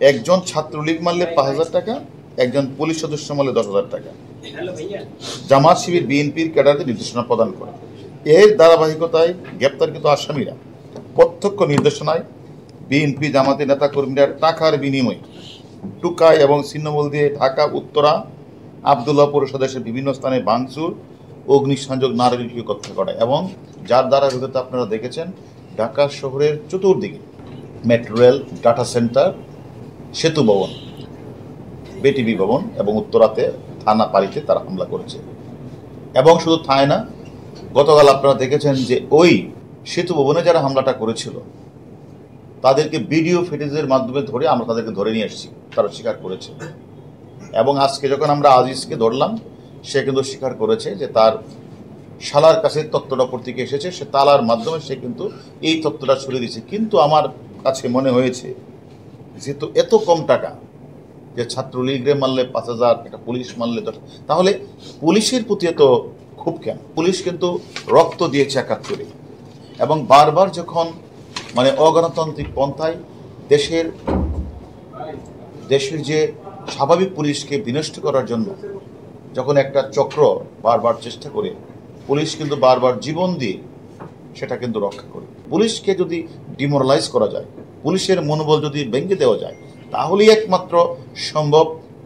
একজন ছাত্রলীগ মারলে ৫,০০০ টাকা, একজন পুলিশ সদস্য মারলে ১০,০০০ টাকা জামাত শিবির বিএনপির ক্যাডারদের নির্দেশনা প্রদান করে। এর ধারাবাহিকতায় গ্রেপ্তারকৃত আসামিরা প্রত্যক্ষ নির্দেশনায় বিএনপি জামাতের নেতাকর্মীরা টাকার বিনিময়ে টুকাই এবং ছিন্নমূল দিয়ে ঢাকা উত্তরা আবদুল্লাহপুর সদস্যের বিভিন্ন স্থানে ভাঙচুর, অগ্নিসংযোগ, নারী হত্যা করে এবং যার ধারাবাহিকতা আপনারা দেখেছেন ঢাকা শহরের চতুর্দিকে মেট্রো রেল, ডাটা সেন্টার, সেতু ভবন, বিটিভি ভবন এবং উত্তরাতে থানা পাড়িতে তারা হামলা করেছে। এবং শুধু থানায় না, গতকাল আপনারা দেখেছেন যে ওই সেতু ভবনে যারা হামলাটা করেছিল তাদেরকে ভিডিও ফুটেজের মাধ্যমে ধরে আমরা তাদেরকে ধরে নিয়ে এসেছি, তারা স্বীকার করেছে। এবং আজকে যখন আমরা আজিজকে ধরলাম সে কিন্তু স্বীকার করেছে যে তার শালার কাছে তথ্যটা প্রতীকে এসেছে, সে তালার মাধ্যমে সে কিন্তু এই তথ্যটা ছড়িয়ে দিয়েছে। কিন্তু আমার কাছে মনে হয়েছে যেহেতু এত কম টাকা, যে ছাত্রলীগরে মারলে ৫,০০০, একটা পুলিশ মারলে ১০, তাহলে পুলিশের প্রতি এত খুব কেন? পুলিশ কিন্তু রক্ত দিয়েছে ৭১ এবং বারবার যখন অগণতান্ত্রিক পন্থায় দেশের যে স্বাভাবিক পুলিশকে বিনষ্ট করার জন্য যখন একটা চক্র বারবার চেষ্টা করে, পুলিশ কিন্তু বারবার জীবন দিয়ে সেটা কিন্তু রক্ষা করে। পুলিশকে যদি ডিমোরালাইজ করা যায়, পুলিশের মনোবল যদি ভেঙে দেওয়া যায়, তাহলেই একমাত্র সম্ভব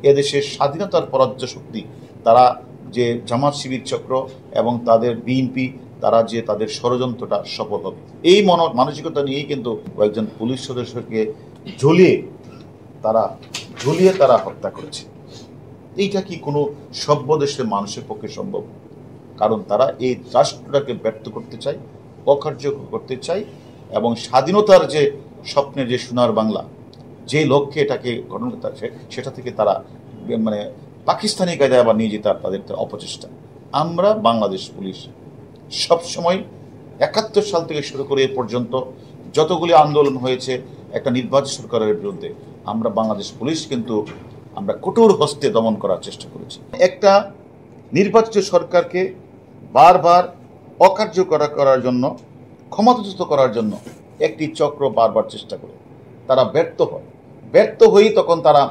এদেশের স্বাধীনতার পরাজ্য শক্তি তারা যে জামাত শিবির চক্র এবং তাদের বিএনপি তারা যে তাদের ষড়যন্ত্রটা সফল হবে। এই মানসিকতা নিয়েই কিন্তু কয়েকজন পুলিশ সদস্যকে ঝুলিয়ে তারা হত্যা করেছে। এইটা কি কোনো সভ্য দেশের মানুষের পক্ষে সম্ভব? কারণ তারা এই রাষ্ট্রটাকে ব্যর্থ করতে চায়, অকার্যকর করতে চায় এবং স্বাধীনতার যে স্বপ্নের যে সোনার বাংলা, যে লক্ষ্যে এটাকে গঠন করতে সেটা থেকে তারা পাকিস্তানি কায়দায় আবার নিয়ে যেতে তাদের অপচেষ্টা। আমরা বাংলাদেশ পুলিশ সবসময় ৭১ সাল থেকে শুরু করে এ পর্যন্ত যতগুলি আন্দোলন হয়েছে একটা নির্বাচিত সরকারের বিরুদ্ধে, আমরা বাংলাদেশ পুলিশ কিন্তু আমরা কঠোর হস্তে দমন করার চেষ্টা করেছি। একটা নির্বাচিত সরকারকে বারবার অকার্যকর করার জন্য, ক্ষমতাচ্যুত করার জন্য একটি চক্র বারবার চেষ্টা করে, তারা ব্যর্থ হয়েই তখন তারা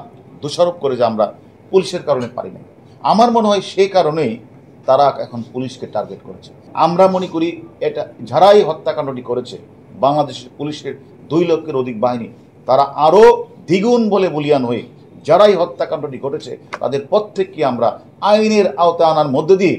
দোষারোপ করে যে আমরা পুলিশের কারণে পারি না। আমার মনে হয় সেই কারণেই তারা এখন পুলিশকে টার্গেট করেছে। আমরা মনে করি এটা যারাই হত্যাকাণ্ডটি করেছে বাংলাদেশের পুলিশের ২ লক্ষের অধিক বাহিনী, তারা আরও দ্বিগুণ বলে বলিয়ান হয়ে যারাই হত্যাকাণ্ডটি ঘটেছে তাদের প্রত্যেককে আমরা আইনের আওতায় আনার মধ্যে দিয়ে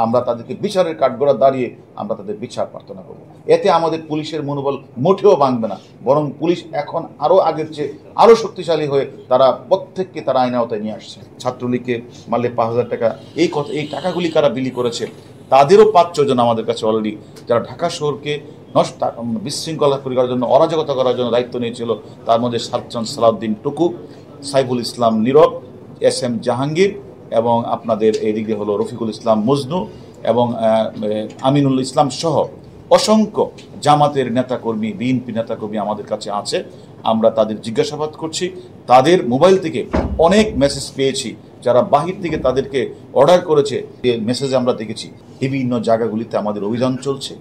আমরা তাদেরকে বিচারের কাঠগড়া দাঁড়িয়ে আমরা তাদের বিচার প্রার্থনা করব। এতে আমাদের পুলিশের মনোবল মোটেও ভাঙবে না, বরং পুলিশ এখন আরও আগের চেয়ে আরও শক্তিশালী হয়ে তারা প্রত্যেককে তারা আইনের আওতায় নিয়ে আসছে। ছাত্রলীগকে মারলে ৫,০০০ টাকা, এই টাকাগুলি কারা বিলি করেছে তাদেরও ৫-৬ জন আমাদের কাছে অলরেডি, যারা ঢাকা শহরকে বিশৃঙ্খলা করার জন্য, অরাজকতা করার জন্য দায়িত্ব নিয়েছিল। তার মধ্যে সালাউদ্দিন টুকু, সাইফুল ইসলাম নীরব, SM জাহাঙ্গীর এবং আপনাদের এইদিকে হলো রফিকুল ইসলাম মজনু এবং আমিনুল ইসলাম সহ অসংখ্য জামাতের নেতাকর্মী, বিএনপি নেতাকর্মী আমাদের কাছে আছে। আমরা তাদের জিজ্ঞাসাবাদ করছি, তাদের মোবাইল থেকে অনেক মেসেজ পেয়েছি, যারা বাহির থেকে তাদেরকে অর্ডার করেছে মেসেজে আমরা দেখেছি। বিভিন্ন জায়গাগুলিতে আমাদের অভিযান চলছে,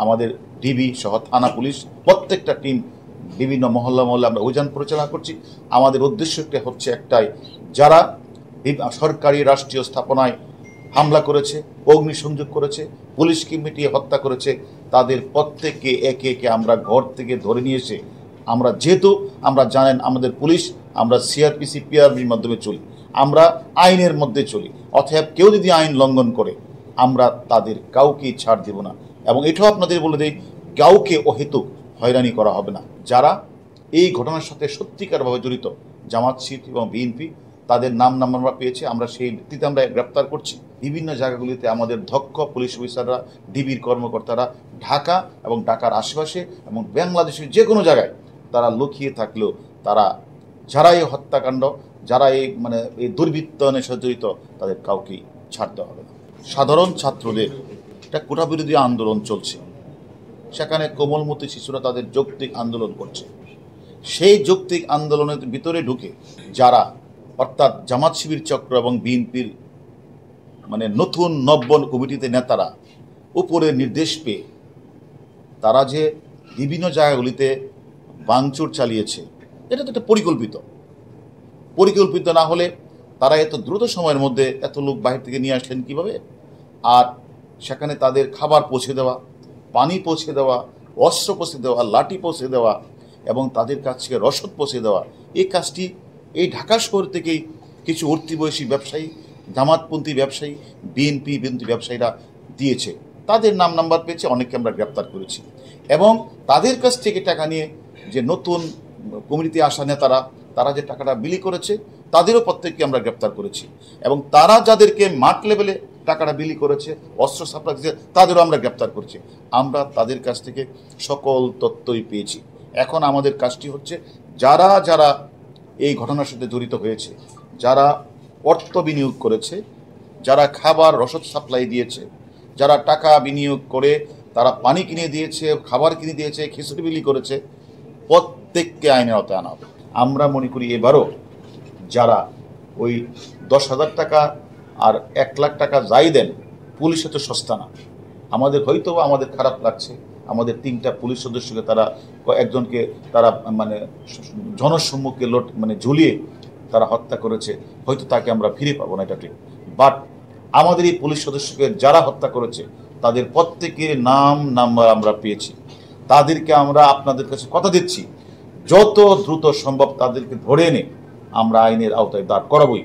আমাদের ডিবি সহ থানা পুলিশ প্রত্যেকটা টিম বিভিন্ন মহল্লা আমরা অভিযান পরিচালনা করছি। আমাদের উদ্দেশ্যটা হচ্ছে একটাই, যারা সরকারি রাষ্ট্রীয় স্থাপনায় হামলা করেছে, অগ্নিসংযোগ করেছে, পুলিশকে মিটিয়ে হত্যা করেছে, তাদের প্রত্যেককে একে একে আমরা ঘর থেকে ধরে নিয়ে এসে যেহেতু আমরা জানেন আমাদের পুলিশ, আমরা CRPC PRBর মাধ্যমে চলি, আমরা আইনের মধ্যে চলি, অতএব কেউ যদি আইন লঙ্ঘন করে আমরা তাদের কাউকেই ছাড় দেব না। এবং এটাও আপনাদের বলে দিই, কাউকে অহেতুক হয়রানি করা হবে না। যারা এই ঘটনার সাথে সত্যিকারভাবে জড়িত, জামাত শিবির এবং বিএনপি, তাদের নাম আমরা পেয়েছি, আমরা সেই ভিত্তিতে আমরা গ্রেপ্তার করছি। বিভিন্ন জায়গাগুলিতে আমাদের দক্ষ পুলিশ অফিসাররা, ডিবির কর্মকর্তারা ঢাকা এবং ঢাকার আশেপাশে এবং বাংলাদেশের যে কোনো জায়গায় তারা লুকিয়ে থাকলেও তারা যারা এই হত্যাকাণ্ড, যারা এই দুর্বৃত্তায়নের সাথে জড়িত, তাদের কাউকেই ছাড়তে হবে না। সাধারণ ছাত্রদের একটা কোটা বিরোধী আন্দোলন চলছে, সেখানে কোমলমতি শিশুরা তাদের যৌক্তিক আন্দোলন করছে। সেই যৌক্তিক আন্দোলনের ভিতরে ঢুকে যারা, অর্থাৎ জামাত শিবির চক্র এবং বিএনপির নতুন নব্য কমিটিতে নেতারা উপরে নির্দেশ পেয়ে তারা যে বিভিন্ন জায়গাগুলিতে ভাঙচুর চালিয়েছে, এটা তো একটা পরিকল্পিত। পরিকল্পিত না হলে তারা এত দ্রুত সময়ের মধ্যে এত লোক বাহির থেকে নিয়ে আসলেন কিভাবে? আর সেখানে তাদের খাবার পৌঁছে দেওয়া, পানি পৌঁছে দেওয়া, অস্ত্র পৌঁছে দেওয়া, লাঠি পৌঁছে দেওয়া এবং তাদের কাছ থেকে রসদ পৌঁছে দেওয়া, এই কাজটি এই ঢাকা শহর থেকেই কিছু উঠতি বয়সী ব্যবসায়ী, জামাতপন্থী ব্যবসায়ী, বিএনপি ব্যবসায়ীরা দিয়েছে। তাদের নাম্বার পেয়েছে, অনেককে আমরা গ্রেপ্তার করেছি এবং তাদের কাছ থেকে টাকা নিয়ে যে নতুন কমিটিতে আসা নেতারা তারা যে টাকাটা বিলি করেছে তাদেরও প্রত্যেককে আমরা গ্রেপ্তার করেছি এবং তারা যাদেরকে মাঠ লেভেলে টাকাটা বিলি করেছে, অস্ত্র সাপ্লাই দিয়েছে, তাদেরও আমরা গ্রেপ্তার করেছি। আমরা তাদের কাছ থেকে সকল তথ্যই পেয়েছি। এখন আমাদের কাজটি হচ্ছে যারা যারা এই ঘটনার সাথে জড়িত হয়েছে, যারা অর্থ বিনিয়োগ করেছে, যারা খাবার রসদ সাপ্লাই দিয়েছে, যারা টাকা বিনিয়োগ করে তারা পানি কিনে দিয়েছে, খাবার কিনে দিয়েছে, খিচুড়ি বিলি করেছে, প্রত্যেককে আইনের আওতায় আনা হবে। আমরা মনে করি এবারও যারা ওই 10,000 টাকা আর 1 লাখ টাকা যাই দেন, পুলিশে তো সস্তা না। হয়তো আমাদের খারাপ লাগছে, আমাদের 3টা পুলিশ সদস্যকে তারা একজনকে তারা মানে জনসম্মুখে ঝুলিয়ে তারা হত্যা করেছে, হয়তো তাকে আমরা ফিরে পাবো না, এটা ঠিক। বাট আমাদের এই পুলিশ সদস্যকে যারা হত্যা করেছে তাদের প্রত্যেকের নাম্বার আমরা পেয়েছি। তাদেরকে আমরা আপনাদের কাছে কথা দিচ্ছি, যত দ্রুত সম্ভব তাদেরকে ধরে এনে আমরা আইনের আওতায় দাঁড় করাবই।